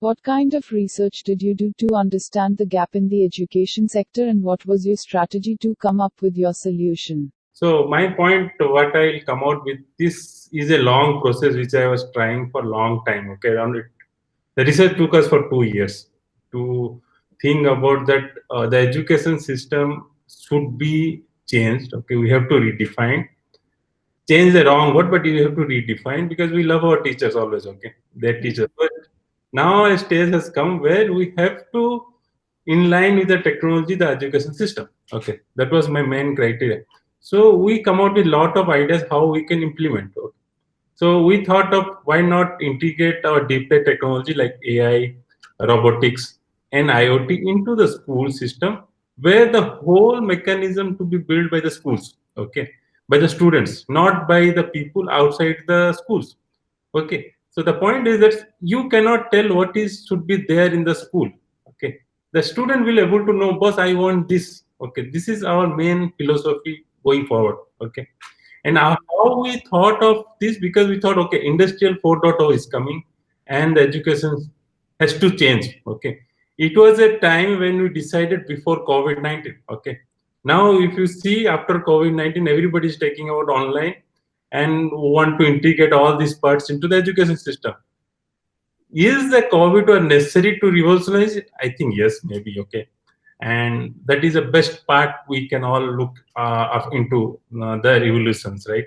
What kind of research did you do to understand the gap in the education sector, and what was your strategy to come up with your solution? So my point, what I'll come out with, this is a long process which I was trying for a long time. Okay, around it. The research took us for 2 years to think about that. The education system should be changed. Okay, we have to redefine, change the wrong word, but you have to redefine, because we love our teachers always. Okay, they're teachers. But now a stage has come where we have to in line with the technology, the education system. Okay, that was my main criteria. So we come out with a lot of ideas how we can implement. Okay. So we thought of why not integrate our deep tech technology like AI, robotics, and IoT into the school system, where the whole mechanism to be built by the schools, okay, by the students, not by the people outside the schools. Okay. So the point is that you cannot tell what is should be there in the school. Okay. The student will able to know, boss, I want this. Okay. This is our main philosophy going forward. Okay. And how we thought of this, because we thought, okay, industrial 4.0 is coming and the education has to change. Okay. It was a time when we decided before COVID-19. Okay. Now, if you see after COVID-19, everybody is taking out online and want to integrate all these parts into the education system. Is the COVID was necessary to revolutionize it? I think yes, maybe. Okay. And that is the best part we can all look into the revolutions, right?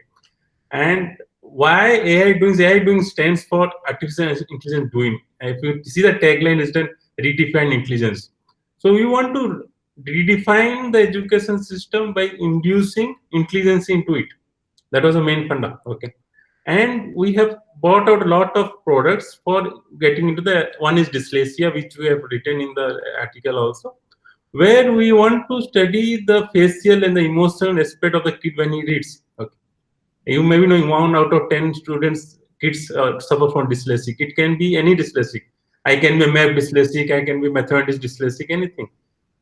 And why AI doing stands for artificial intelligence doing. If you see the tagline is done, redefine intelligence. So we want to redefine the education system by inducing intelligence into it. That was the main funda. Okay. And we have bought out a lot of products for getting into the one is dyslexia, which we have written in the article also, where we want to study the facial and the emotional aspect of the kid when he reads. Okay. You may be knowing 1 out of 10 students, kids suffer from dyslexic. It can be any dyslexic. I can be math dyslexic, I can be mathematics dyslexic, anything.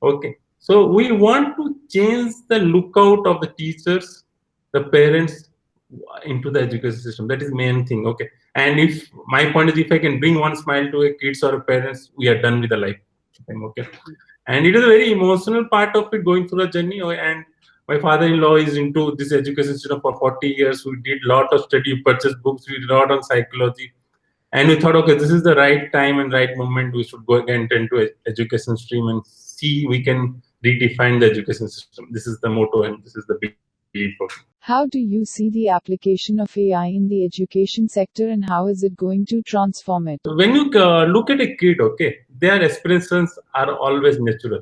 Okay. So we want to change the lookout of the teachers, the parents into the education system. That is main thing. Okay. And if my point is, if I can bring one smile to a kids or a parents, we are done with the life. Okay. And it is a very emotional part of it going through the journey. And my father-in-law is into this education system for 40 years. We did a lot of study, purchased books, we did a lot on psychology. And we thought, okay, this is the right time and right moment. We should go again into education stream and see we can redefine the education system. This is the motto and this is the belief of it. How do you see the application of AI in the education sector, and how is it going to transform it? So when you look at a kid, okay, their expressions are always natural.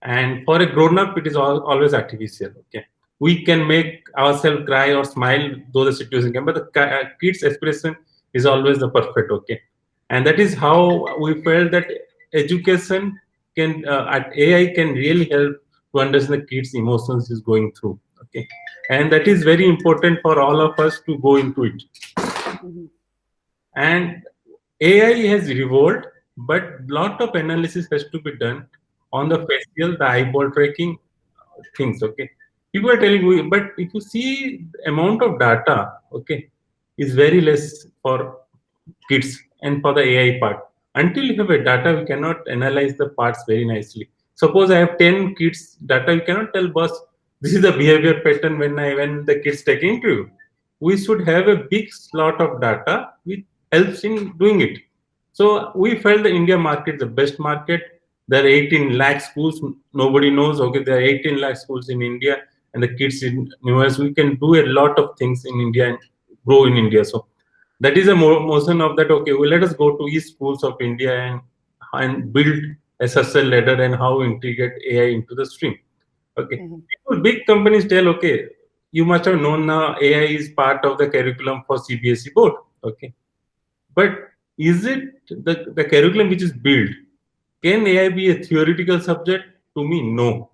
And for a grown-up, it is always artificial. Okay, we can make ourselves cry or smile, though the situation can, but the kid's expression is always the perfect. Okay, and that is how we felt that education can, at AI can really help to understand the kids' emotions is going through. Okay, and that is very important for all of us to go into it. And AI has evolved, but lot of analysis has to be done on the facial, the eyeball tracking things. Okay, people are telling me, but if you see the amount of data, okay, is very less for kids and for the AI part. Until you have a data, we cannot analyze the parts very nicely. Suppose I have 10 kids data, you cannot tell, boss, this is the behavior pattern when the kids take interview. We should have a big slot of data which helps in doing it. So we felt the India market the best market. There are 18 lakh schools. Nobody knows. Okay, there are 18 lakh schools in India, and the kids in US. We can do a lot of things in India and grow in India. So that is a motion of that. Okay, well, let us go to each schools of India and build a social ladder and how integrate AI into the stream. Okay, people, big companies tell, okay, you must have known now AI is part of the curriculum for CBSE board. Okay, but is it the curriculum which is built? Can AI be a theoretical subject? To me, no.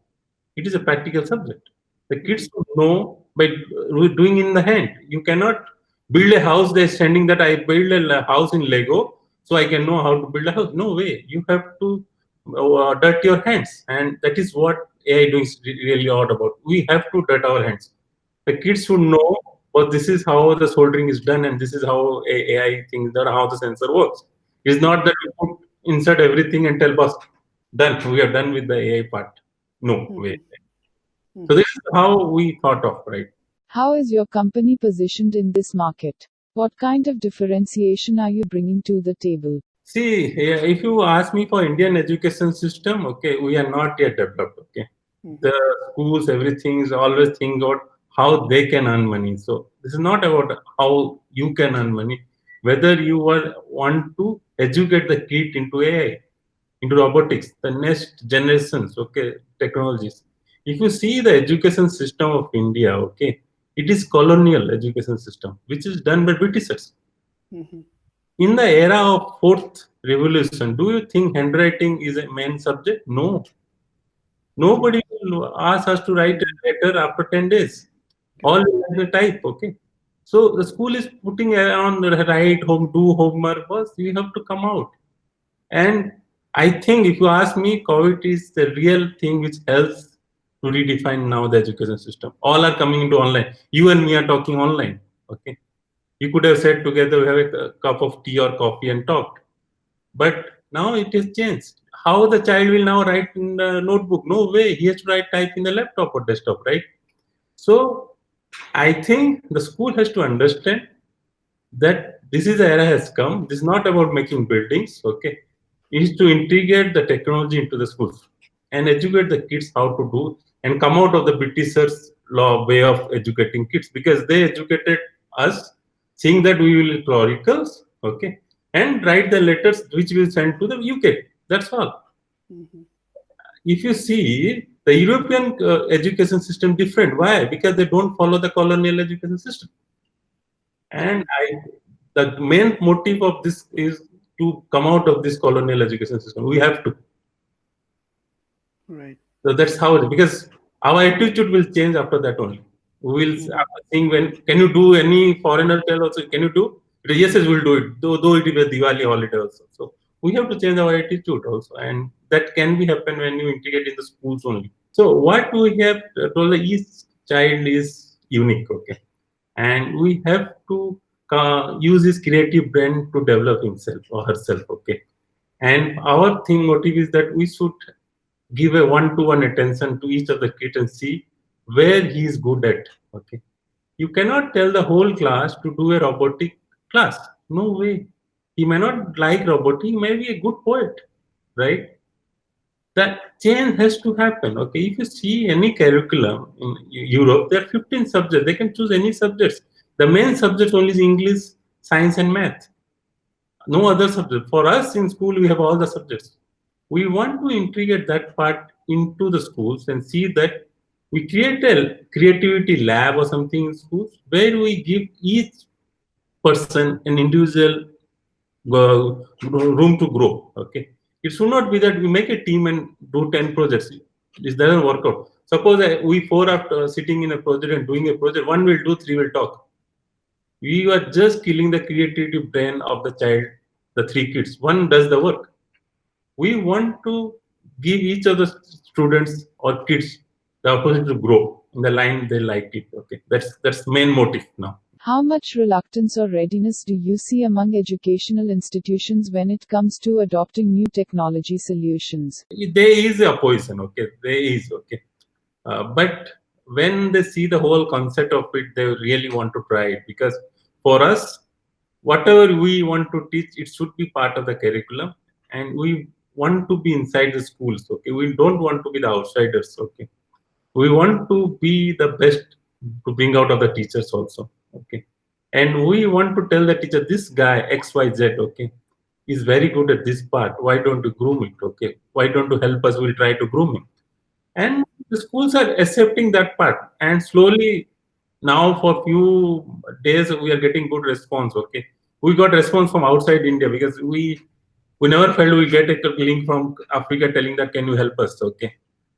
It is a practical subject. The kids should know by doing in the hand. You cannot build a house. They're standing that I build a house in Lego, so I can know how to build a house. No way. You have to dirt your hands, and that is what AI doing is really odd about. We have to dirt our hands. The kids should know, oh, this is how the soldering is done, and this is how AI things done, how the sensor works. It's not that we put insert everything and tell boss, done, we are done with the AI part. No way. So this is how we thought of, right? How is your company positioned in this market? What kind of differentiation are you bringing to the table? See, if you ask me for Indian education system, okay, we are not yet developed. Okay, the schools, everything is always think about how they can earn money. So this is not about how you can earn money. Whether want to educate the kid into AI, into robotics, the next generations, okay, technologies. If you see the education system of India, okay, it is colonial education system, which is done by Britishers. In the era of fourth revolution, do you think handwriting is a main subject? No. Nobody will ask us to write a letter after 10 days. All we have to type, okay? So the school is putting on the write home, do homework, first you have to come out. And I think if you ask me, COVID is the real thing which helps to redefine now the education system. All are coming into online. You and me are talking online, okay? You could have sat together, have a cup of tea or coffee and talked. But now it has changed. How the child will now write in the notebook? No way. He has to write type in the laptop or desktop, right? So I think the school has to understand that this is the era has come. This is not about making buildings, okay? It is to integrate the technology into the schools and educate the kids how to do and come out of the Britishers' law way of educating kids, because they educated us seeing that we will clericals, okay, and write the letters which we will send to the UK. That's all. If you see the European education system different, why? Because they don't follow the colonial education system. And the main motive of this is to come out of this colonial education system. We have to. Right. So that's how it is. Because our attitude will change after that only. We will after seeing when can you do any foreigner tell also can you do? Yes, yes, we'll do it. Though it is a Diwali holiday also. So we have to change our attitude also, and that can be happen when you integrate in the schools only. So what we have told each child is unique, okay, and we have to use his creative brain to develop himself or herself, okay. And our thing motive is that we should give a one-to-one attention to each of the kids and see where he is good at, okay. You cannot tell the whole class to do a robotic class. No way. He may not like robotic, he may be a good poet, right? That change has to happen, okay. If you see any curriculum in Europe, there are 15 subjects. They can choose any subjects. The main subject only is English, science, and math. No other subject. For us in school, we have all the subjects. We want to integrate that part into the schools and see that we create a creativity lab or something in schools where we give each person an individual room to grow. Okay, it should not be that we make a team and do 10 projects. This doesn't work out. Suppose we four are sitting in a project and doing a project. One will do, three will talk. We are just killing the creativity brain of the child. The three kids. One does the work. We want to give each of the students or kids the opportunity to grow in the line they like it. Okay, that's main motive now. How much reluctance or readiness do you see among educational institutions when it comes to adopting new technology solutions? There is a opposition, okay, there is, okay. But when they see the whole concept of it, they really want to try it, because for us, whatever we want to teach, it should be part of the curriculum, and we want to be inside the schools, okay. We don't want to be the outsiders, okay. We want to be the best to bring out of the teachers also, okay. And we want to tell the teacher, this guy XYZ, okay, is very good at this part. Why don't you groom it, okay? Why don't you help us? We'll try to groom him. And the schools are accepting that part, and slowly now for few days we are getting good response, okay. We got response from outside India, because we never felt we get a link from Africa telling that can you help us, okay.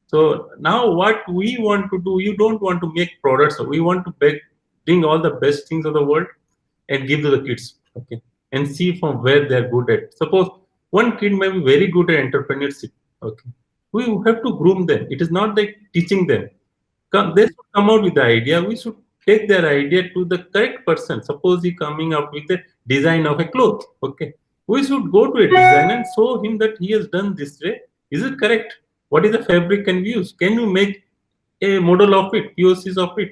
So now what we want to do, you don't want to make products, we want to bring all the best things of the world and give to the kids, okay, and see from where they're good at. Suppose one kid may be very good at entrepreneurship, okay, we have to groom them. It is not like teaching them. They should come out with the idea. We should take their idea to the correct person. Suppose he coming up with a design of a cloth, okay, We should go to a designer and show him that he has done this way. Is it correct? What is the fabric can we use? Can you make a model of it, POCs of it,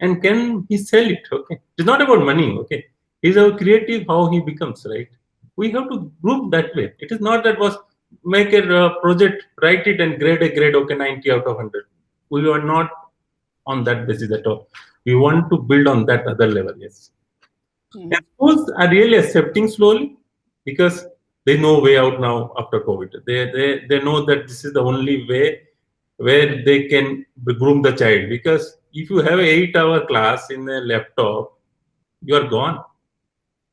and can he sell it? Okay, it's not about money. Okay, he's a creative how he becomes, right? We have to group that way. It is not that was make a project, write it and grade a grade. Okay, 90 out of 100. We are not on that basis at all. We want to build on that other level. Yes. And schools are really accepting slowly because they know way out now after COVID. They know that this is the only way where they can groom the child. Because if you have an 8-hour class in a laptop, you are gone.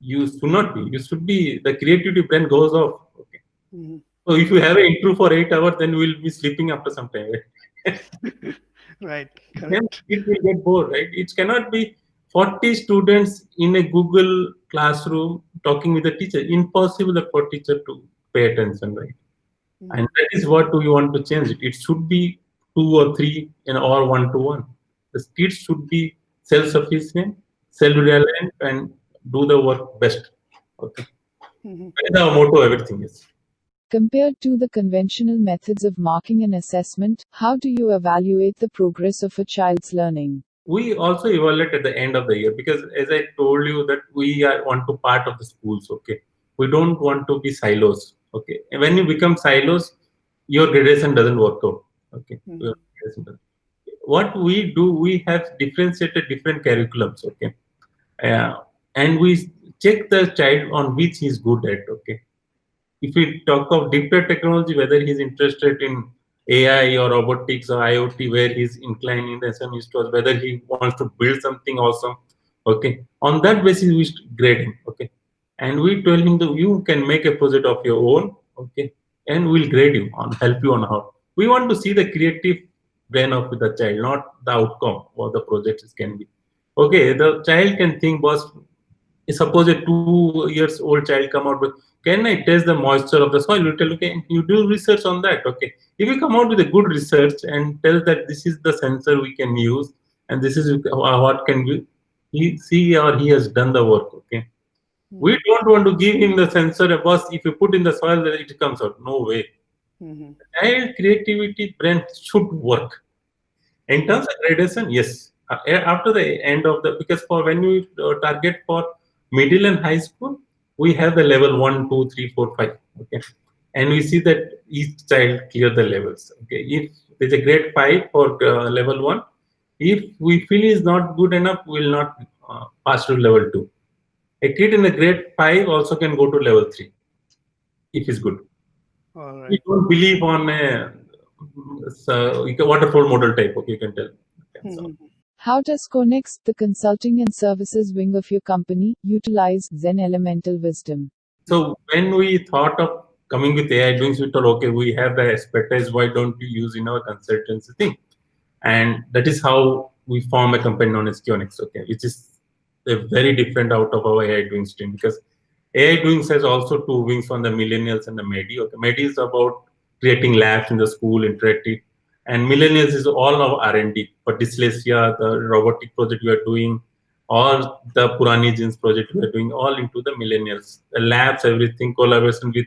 You should not be. You should be, the creativity brain goes off. Okay. So if you have an intro for 8 hours, then you will be sleeping after some time. Right. Then Correct. it will get bored, right? It cannot be 40 students in a Google classroom talking with the teacher. Impossible for teacher to pay attention, right? And that is what we want to change it. It should be 2 or 3 or 1-to-1. The kids should be self-sufficient, self-reliant, and do the work best. Okay. That is our motto. Everything is. Compared to the conventional methods of marking and assessment, how do you evaluate the progress of a child's learning? We also evaluate at the end of the year because, as I told you, that we want to part of the schools. Okay, we don't want to be silos. Okay, and when you become silos, your gradation doesn't work out. Okay, your gradation doesn't. What we do, we have differentiated different curriculums. Okay, and we check the child on which he's good at. Okay, if we talk of deeper technology, whether he's interested in AI or robotics or IoT, where he's inclined in the SME stores, whether he wants to build something awesome, okay. On that basis, we grade him, okay. And we tell him that you can make a project of your own, okay, and we'll grade you on, help you on how. We want to see the creative brain of the child, not the outcome or the project can be. Okay, the child can think, boss, suppose a 2 years old child come out with, can I test the moisture of the soil? You tell, okay, you do research on that. Okay, if you come out with a good research and tell that this is the sensor we can use and this is what can be, he see or he has done the work. Okay, we don't want to give him the sensor because if you put in the soil it comes out. No way. Child creativity brain should work. In terms of gradation, yes. After the end of the, because for when we target for middle and high school, we have the level 1, 2, 3, 4, 5. Okay, and we see that each child clear the levels. Okay, if there's a grade 5 for level 1, if we feel is not good enough, we will not pass to level 2. A kid in the grade 5 also can go to level 3 if he's good. All right. We don't believe on a waterfall model type. Okay, you can tell. Okay, so. How does Connext, the consulting and services wing of your company, utilize Zen Elemental Wisdom? So when we thought of coming with AI doing, we thought, okay, we have the expertise. Why don't we use in our consultancy thing? And that is how we form a company known as Kionex. Okay, which is a very different out of our AI doing stream, because AI doing has also 2 wings on the millennials and the MEDI. Okay, MEDI is about creating labs in the school, interactive. And millennials is all our R&D for dyslexia, the robotic project we are doing, or the Purani Jeans project we are doing, all into the millennials. The labs, everything, collaboration with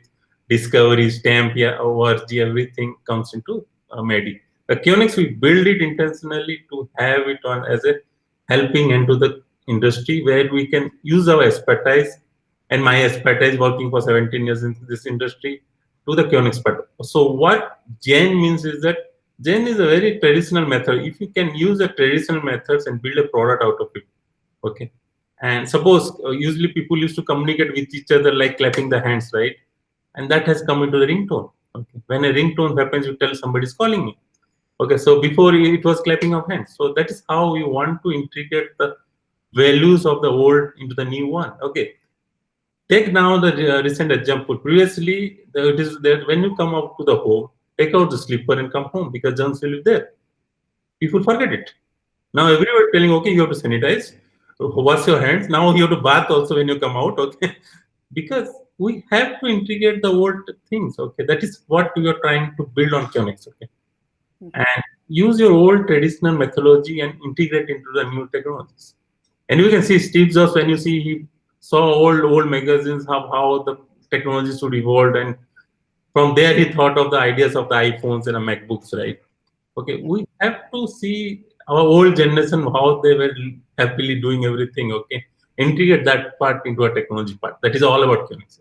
Discovery, Stamp, ORG, everything comes into MEDI. The Kionex, we build it intentionally to have it on as a helping into the industry where we can use our expertise, and my expertise working for 17 years in this industry, to the Kionex part. So what Zen means is that Zen is a very traditional method. If you can use the traditional methods and build a product out of it, okay. And suppose usually people used to communicate with each other like clapping the hands, right? And that has come into the ringtone. Okay. When a ringtone happens, you tell somebody's calling me. Okay. So before it was clapping of hands. So that is how we want to integrate the values of the old into the new one. Okay. Take now the recent example. Previously, it is that when you come out to the home, take out the slipper and come home because germs will be there. People forget it. Now everyone telling, okay, you have to sanitize, wash your hands. Now you have to bath also when you come out, okay? Because we have to integrate the old things, okay? That is what we are trying to build on Kionex, okay? And use your old traditional methodology and integrate into the new technologies. And you can see Steve Jobs, when you see he saw old magazines, how the technology should evolve, and from there he thought of the ideas of the iPhones and the MacBooks, right? Okay, we have to see our old generation how they were happily doing everything. Okay, integrate that part into a technology part. That is all about QNX.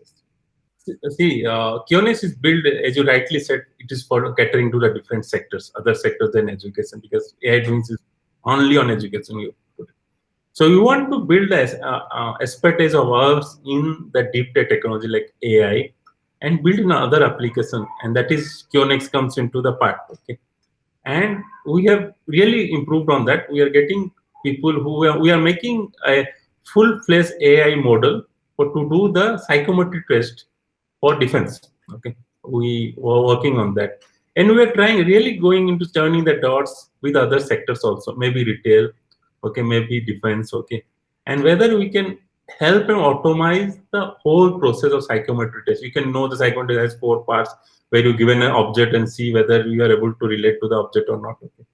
See, QNX is built, as you rightly said, it is for catering to the different sectors, other sectors than education, because AI Twins is only on education. So we want to build expertise of ours in the deep tech technology like AI and build in other application, and that is QNX comes into the part. Okay, and we have really improved on that. We are getting people we are making a full-fledged AI model to do the psychometric test for defense. Okay, we were working on that, and we are trying really going into turning the dots with other sectors also, maybe retail, okay, maybe defense, okay, and whether we can help and automate the whole process of psychometric test. You can know the psychometric has 4 parts where you given an object and see whether you are able to relate to the object or not. Okay,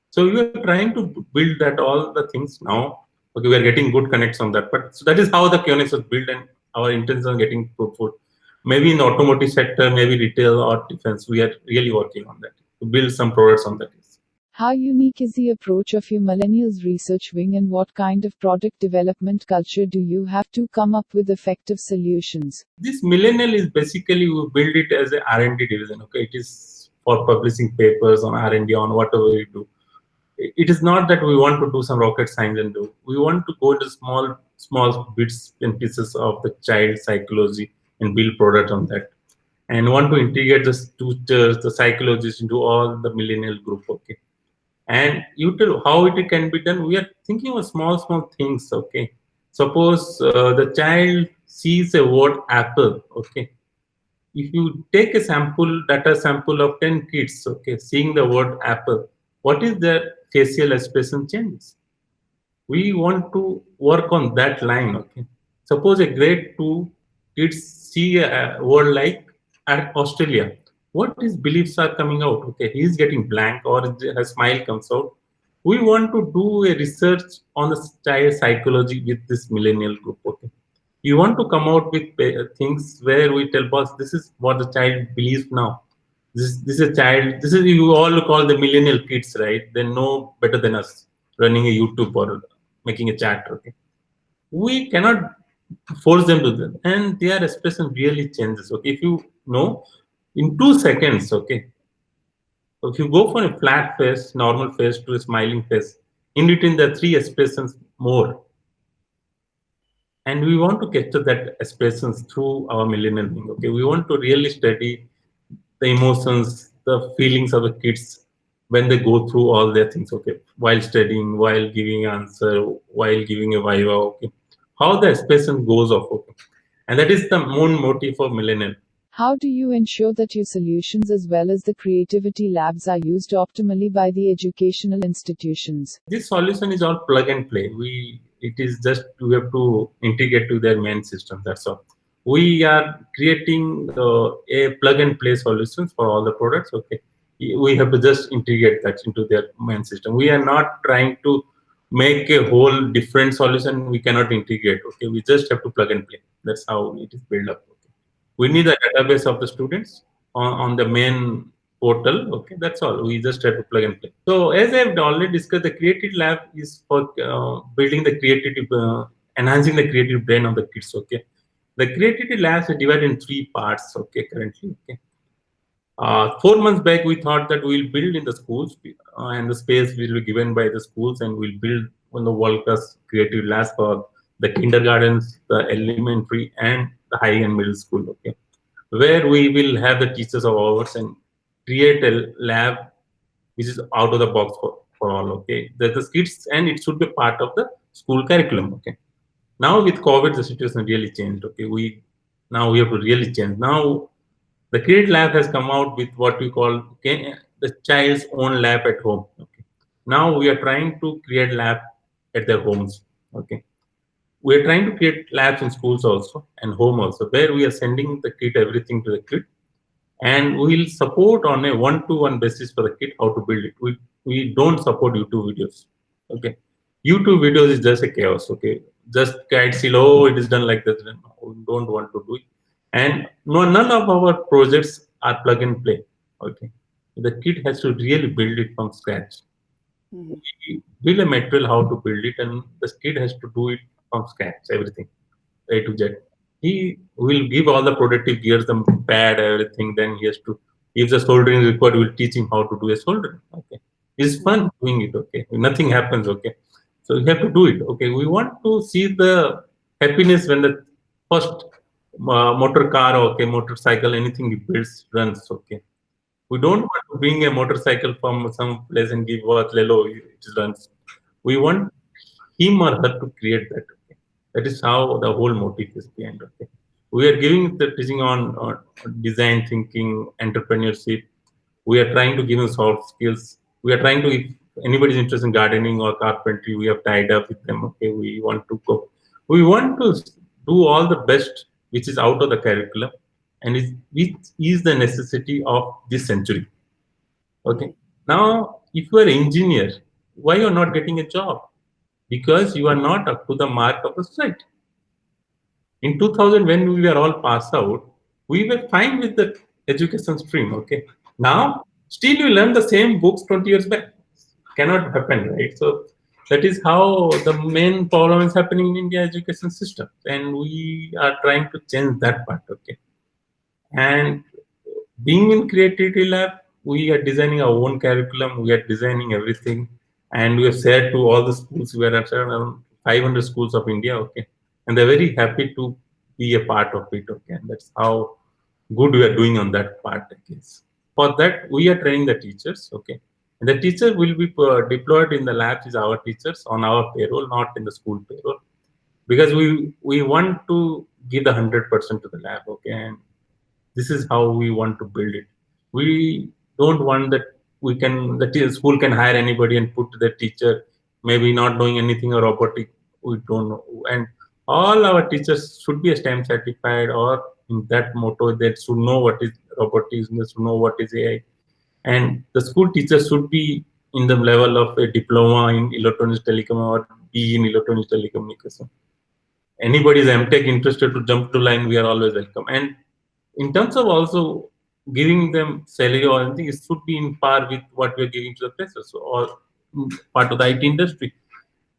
so we are trying to build that all the things now. Okay, we are getting good connects on that, but so that is how the QNX was built, and our intentions are getting fruitful. Maybe in the automotive sector, maybe retail or defense, we are really working on that to build some products on that. How unique is the approach of your Millennials Research Wing, and what kind of product development culture do you have to come up with effective solutions? This millennial is basically we build it as a R&D division. Okay, it is for publishing papers on R&D on whatever we do. It is not that we want to do some rocket science and do. We want to go into small bits and pieces of the child psychology and build product on that, and want to integrate the tutors, the psychologists into all the millennial group. Okay, and you tell how it can be done. We are thinking of small things. Okay, suppose the child sees a word apple. Okay, if you take a data sample of 10 kids, okay, seeing the word apple, what is their facial expression changes? We want to work on that line. Okay, suppose a grade 2 kids see a word like Australia, what his beliefs are coming out. Okay, he is getting blank or a smile comes out. We want to do a research on the child psychology with this millennial group. Okay, you want to come out with things where we tell boss, this is what the child believes now. This is a child, this is, you all call the millennial kids, right? They know better than us running a YouTube or making a chat. Okay, we cannot force them to them, and their expression really changes. Okay, if you know in 2 seconds, okay, if you go from a flat face, normal face to a smiling face, in between the 3 expressions more, and we want to capture that expressions through our millennial thing. Okay, we want to really study the emotions, the feelings of the kids when they go through all their things. Okay, while studying, while giving answer, while giving a viva. Okay, how the expression goes off. Okay, and that is the main motive of millennial. How do you ensure that your solutions as well as the creativity labs are used optimally by the educational institutions? This solution is all plug and play. It is just we have to integrate to their main system. That's all. We are creating a plug and play solutions for all the products. Okay, we have to just integrate that into their main system. We are not trying to make a whole different solution. We cannot integrate. Okay, we just have to plug and play. That's how it is built up. We need a database of the students on the main portal. Okay, that's all. We just have to plug and play. So as I've already discussed, the creative lab is for building the creativity, enhancing the creative brain of the kids. Okay, the creativity labs are divided in 3 parts. Okay, currently. Okay, 4 months back we thought that we'll build in the schools, and the space will be given by the schools, and we'll build on the world-class creative labs for the kindergartens, the elementary, and the high and middle school. Okay, where we will have the teachers of ours and create a lab which is out of the box for all. Okay, the kids, and it should be part of the school curriculum. Okay, now with COVID the situation really changed. Okay, we have to really change. Now the Create Lab has come out with what we call the child's own lab at home. Okay, now we are trying to create lab at their homes. Okay, we are trying to create labs in schools also and home also, where we are sending the kit, everything to the kid, and we will support on a one-to-one basis for the kid how to build it. We don't support YouTube videos. Okay, YouTube videos is just a chaos. Okay, just guide, see, oh, it is done like this. We don't want to do it. And no, none of our projects are plug and play. Okay, the kid has to really build it from scratch. Mhm. We build a material how to build it, and the kid has to do it from scratch, everything A to Z. He will give all the protective gears, the pad, everything. Then he has to, if the soldering is required, we'll teach him how to do a soldering. Okay, it's fun doing it. Okay, nothing happens. Okay, so you have to do it. Okay, we want to see the happiness when the first motor car, okay, motorcycle, anything he builds runs. Okay, we don't want to bring a motorcycle from some place and give us Lelo, it runs. We want him or her to create that. Okay? That is how the whole motive is behind. Okay? We are giving the teaching on design thinking, entrepreneurship. We are trying to give them soft skills. We are trying to, if anybody is interested in gardening or carpentry, we have tied up with them. Okay, we want to go. We want to do all the best which is out of the curriculum and which is the necessity of this century. Okay. Now, if you are an engineer, why you are not getting a job? Because you are not up to the mark of the society. In 2000, when we were all passed out, we were fine with the education stream. Okay. Now, still you learn the same books 20 years back. Cannot happen, right? So that is how the main problem is happening in India education system, and we are trying to change that part. Okay. And being in creativity lab, we are designing our own curriculum, we are designing everything, and we have said to all the schools, we are at around 500 schools of India. Okay, and they're very happy to be a part of it. Okay, and that's how good we are doing on that part. Okay. For that, we are training the teachers. Okay, and the teachers will be deployed in the labs is our teachers on our payroll, not in the school payroll, because we want to give the 100% to the lab. Okay, and this is how we want to build it. We don't want that we can the school can hire anybody and put the teacher maybe not knowing anything or robotic. We don't know, and all our teachers should be STEM certified or in that motto they should know what is robotics, they should know what is AI, and the school teachers should be in the level of a diploma in electronics telecom or B in electronics telecommunication. Anybody is MTech interested to jump to line, we are always welcome. And in terms of also giving them salary or anything, it should be in par with what we are giving to the freshers or part of the IT industry.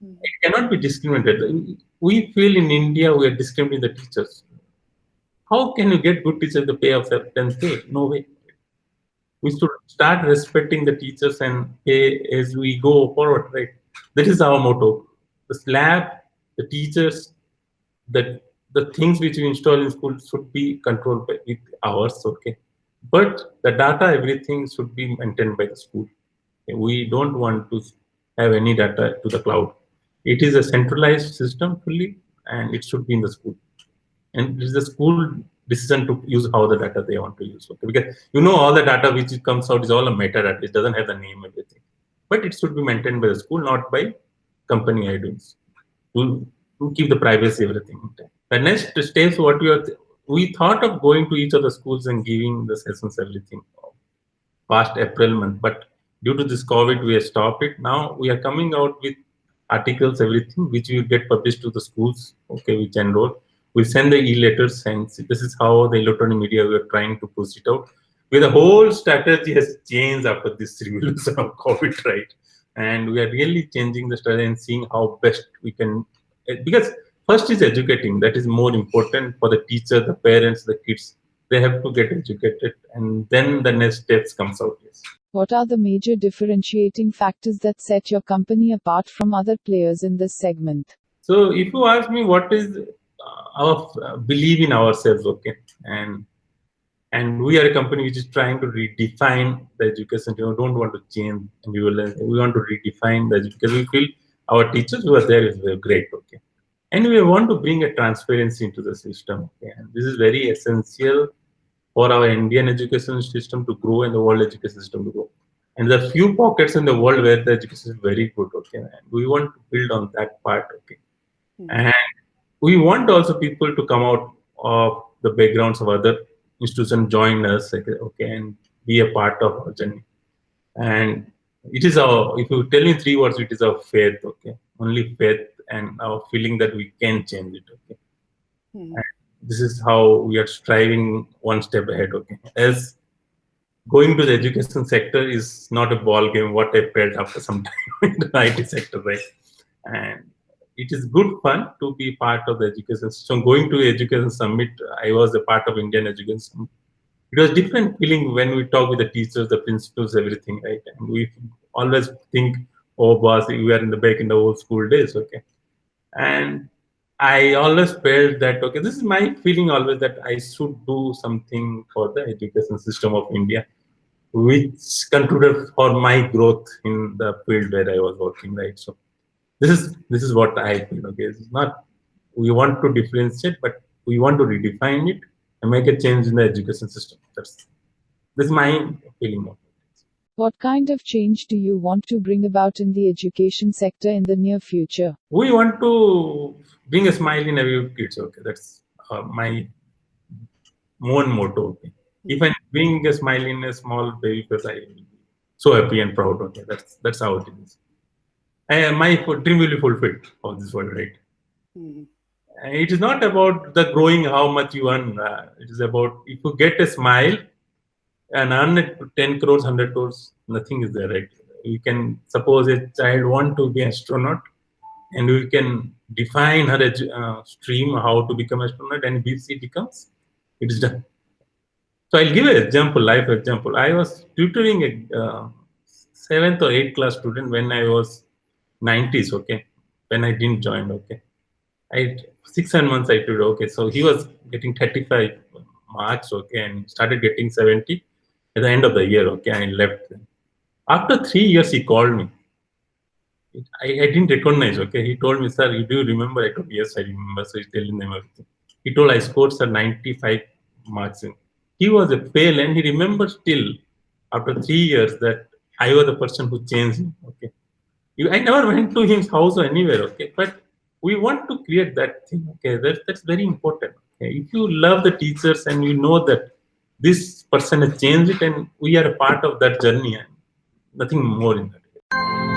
It cannot be discriminated. We feel in India we are discriminating the teachers. How can you get good teachers the pay of 10K? No way. We should start respecting the teachers and pay as we go forward, right? That is our motto. The slab, the teachers, that the things which we install in school should be controlled by with ours. Okay, but the data, everything should be maintained by the school. Okay? We don't want to have any data to the cloud. It is a centralized system fully, and it should be in the school, and it is the school decision to use how the data they want to use. Okay, because all the data which comes out is all a metadata. It doesn't have the name, everything, but it should be maintained by the school, not by company IDs to keep the privacy, everything intact. The next stage, what we thought of going to each of the schools and giving the sessions, everything, past April month, but due to this COVID, we have stopped it. Now we are coming out with articles, everything, which will get published to the schools, okay, which enroll. We send the e-letters, and this is how the electronic media we are trying to push it out. Where the whole strategy has changed after this revolution of COVID, right? And we are really changing the strategy and seeing how best we can, because first is educating. That is more important for the teacher, the parents, the kids. They have to get educated, and then the next steps comes out. Yes. What are the major differentiating factors that set your company apart from other players in this segment? So, if you ask me, what is our belief in ourselves, okay, and we are a company which is trying to redefine the education. Don't want to change, and we want to redefine the education. We feel our teachers who are there is great, okay, and we want to bring a transparency into the system, okay, and this is very essential for our Indian education system to grow and the world education system to grow. And there are few pockets in the world where the education is very good, okay, and we want to build on that part, okay, and we want also people to come out of the backgrounds of other institutions, join us, okay, and be a part of our journey. And it is our, if you tell in 3 words, it is our faith, okay, only faith and our feeling that we can change it, okay. And this is how we are striving one step ahead. Okay, as going to the education sector is not a ball game. What I felt after some time in the IT sector, right? And it is good fun to be part of the education system. Going to education summit, I was a part of Indian education summit. It was different feeling when we talk with the teachers, the principals, everything, right? And we always think, oh, boss, we are in the back in the old school days, okay? And I always felt that, okay, this is my feeling always that I should do something for the education system of India, which contributed for my growth in the field where I was working, right? So this is what I feel. Okay, it's not we want to differentiate, but we want to redefine it and make a change in the education system. That's my feeling of it. What kind of change do you want to bring about in the education sector in the near future? We want to bring a smile in every kids. Okay, that's my main motto. Okay, if I bring a smile in a small baby face, I will be so happy and proud. Okay, that's how it is. My dream will be fulfilled of this world, right? Mhm. It is not about the growing how much you earn. It is about if you get a smile and earn it 10 crores, 100 crores, nothing is there, right? You can suppose a child want to be astronaut, and we can define her stream how to become astronaut, and BC becomes, it is done. So I'll give an example, life example. I was tutoring a 7th or 8th class student when I was 90s, okay, when I didn't join, okay. 6 7 months I told, okay, so he was getting 35 marks, okay, and started getting 70 at the end of the year, okay, I left. After 3 years, he called me. I didn't recognize, okay. He told me, sir, you do remember? I told, yes, I remember. So he's telling them everything. He told, I scored, sir, 95 marks. He was a fail, and he remembered still after 3 years that I was the person who changed him, okay. I never went to his house or anywhere, okay, but we want to create that thing, okay. That's very important. Okay? If you love the teachers and you know that this person has changed it, and we are a part of that journey, and nothing more in that.